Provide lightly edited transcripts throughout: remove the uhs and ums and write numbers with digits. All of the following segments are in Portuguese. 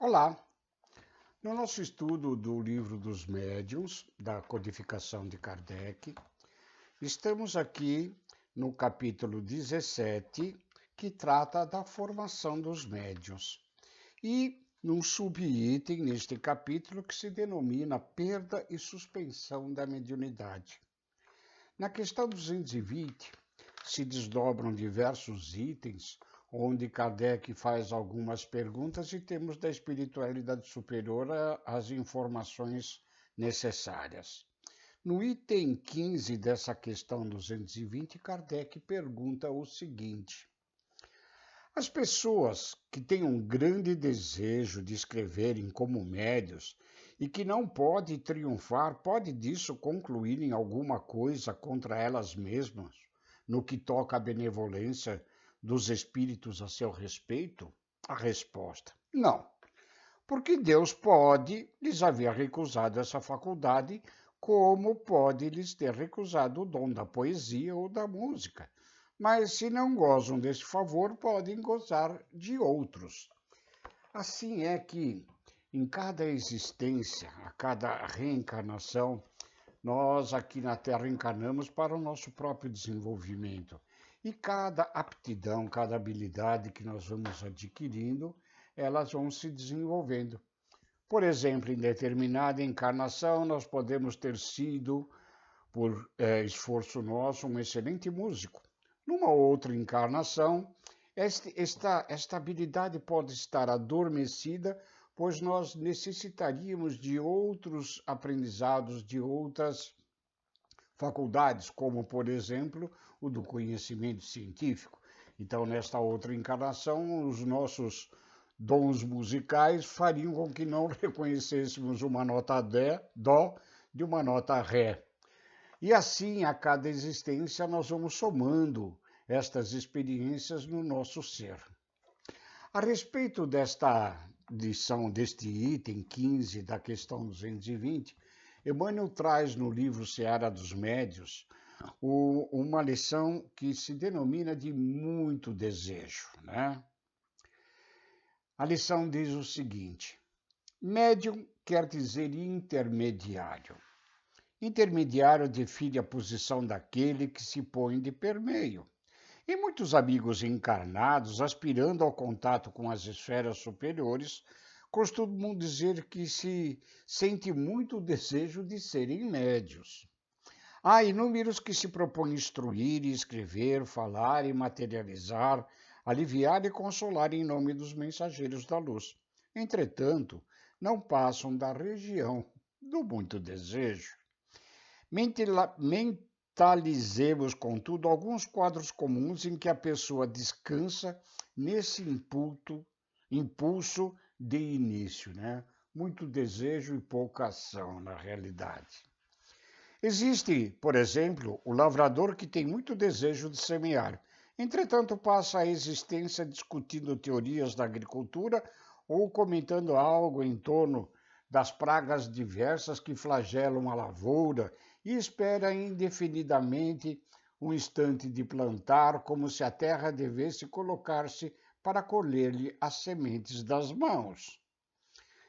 Olá! No nosso estudo do Livro dos Médiuns, da codificação de Kardec, estamos aqui no capítulo 17, que trata da formação dos médiuns, e num subitem neste capítulo que se denomina perda e suspensão da mediunidade. Na questão 220, se desdobram diversos itens, onde Kardec faz algumas perguntas e temos da espiritualidade superior as informações necessárias. No item 15 dessa questão 220, Kardec pergunta o seguinte: as pessoas que têm um grande desejo de escreverem como médios e que não podem triunfar, pode disso concluir em alguma coisa contra elas mesmas, no que toca à benevolência dos espíritos a seu respeito? A resposta: não, porque Deus pode lhes haver recusado essa faculdade, como pode lhes ter recusado o dom da poesia ou da música. Mas se não gozam desse favor, podem gozar de outros. Assim é que, em cada existência, a cada reencarnação, nós aqui na Terra encarnamos para o nosso próprio desenvolvimento. E cada aptidão, cada habilidade que nós vamos adquirindo, elas vão se desenvolvendo. Por exemplo, em determinada encarnação, nós podemos ter sido, por esforço nosso, um excelente músico. Numa outra encarnação, esta habilidade pode estar adormecida, pois nós necessitaríamos de outros aprendizados, de outras faculdades, como, por exemplo, o do conhecimento científico. Então, nesta outra encarnação, os nossos dons musicais fariam com que não reconhecêssemos uma nota dó de uma nota ré. E assim, a cada existência, nós vamos somando estas experiências no nosso ser. A respeito desta lição, deste item 15 da questão 220, Emmanuel traz no livro Seara dos Médios uma lição que se denomina de muito desejo, né? A lição diz o seguinte: médium quer dizer intermediário. Intermediário define a posição daquele que se põe de permeio. E muitos amigos encarnados, aspirando ao contato com as esferas superiores, costumam dizer que se sente muito desejo de serem médios. Há inúmeros que se propõem instruir, escrever, falar e materializar, aliviar e consolar em nome dos mensageiros da luz. Entretanto, não passam da região do muito desejo. Mentalizemos, contudo, alguns quadros comuns em que a pessoa descansa nesse impulso de início, né? Muito desejo e pouca ação, na realidade. Existe, por exemplo, o lavrador que tem muito desejo de semear. Entretanto, passa a existência discutindo teorias da agricultura ou comentando algo em torno das pragas diversas que flagelam a lavoura e espera indefinidamente um instante de plantar, como se a terra devesse colocar-se para colher-lhe as sementes das mãos.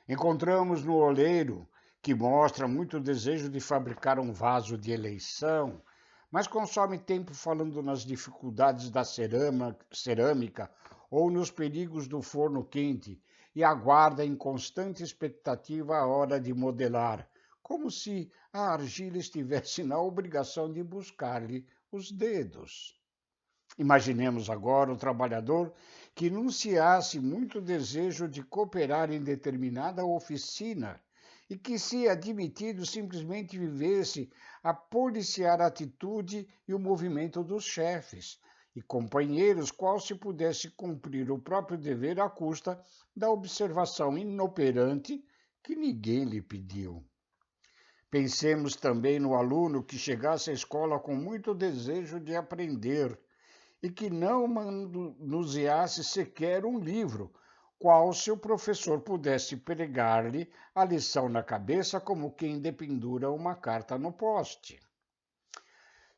Encontramos no oleiro que mostra muito desejo de fabricar um vaso de eleição, mas consome tempo falando nas dificuldades da cerâmica ou nos perigos do forno quente e aguarda em constante expectativa a hora de modelar, como se a argila estivesse na obrigação de buscar-lhe os dedos. Imaginemos agora o trabalhador que enunciasse muito desejo de cooperar em determinada oficina e que, se admitido, simplesmente vivesse a policiar a atitude e o movimento dos chefes e companheiros, qual se pudesse cumprir o próprio dever à custa da observação inoperante que ninguém lhe pediu. Pensemos também no aluno que chegasse à escola com muito desejo de aprender e que não manuseasse sequer um livro, qual se o professor pudesse pregar-lhe a lição na cabeça como quem dependura uma carta no poste.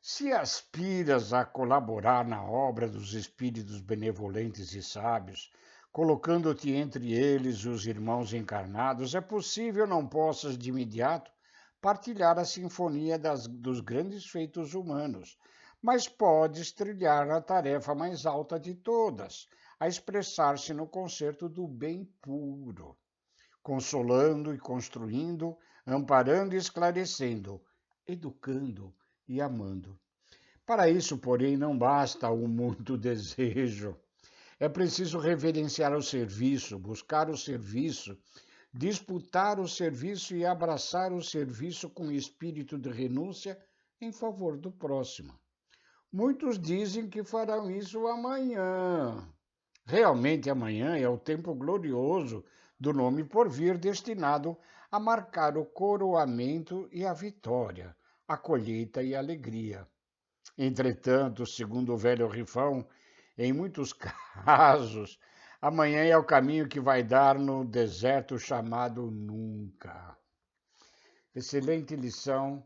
Se aspiras a colaborar na obra dos espíritos benevolentes e sábios, colocando-te entre eles e os irmãos encarnados, é possível não possas de imediato partilhar a sinfonia dos grandes feitos humanos, mas podes trilhar a tarefa mais alta de todas, a expressar-se no concerto do bem puro, consolando e construindo, amparando e esclarecendo, educando e amando. Para isso, porém, não basta o muito desejo. É preciso reverenciar o serviço, buscar o serviço, disputar o serviço e abraçar o serviço com espírito de renúncia em favor do próximo. Muitos dizem que farão isso amanhã. Realmente amanhã é o tempo glorioso do nome por vir, destinado a marcar o coroamento e a vitória, a colheita e a alegria. Entretanto, segundo o velho rifão, em muitos casos, amanhã é o caminho que vai dar no deserto chamado nunca. Excelente lição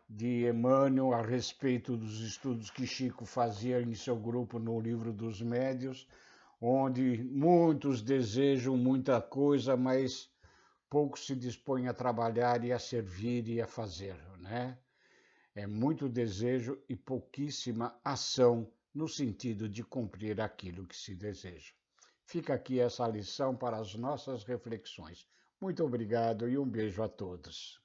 de Emmanuel a respeito dos estudos que Chico fazia em seu grupo no Livro dos Médiuns, onde muitos desejam muita coisa, mas poucos se dispõem a trabalhar e a servir e a fazer, né? É muito desejo e pouquíssima ação no sentido de cumprir aquilo que se deseja. Fica aqui essa lição para as nossas reflexões. Muito obrigado e um beijo a todos.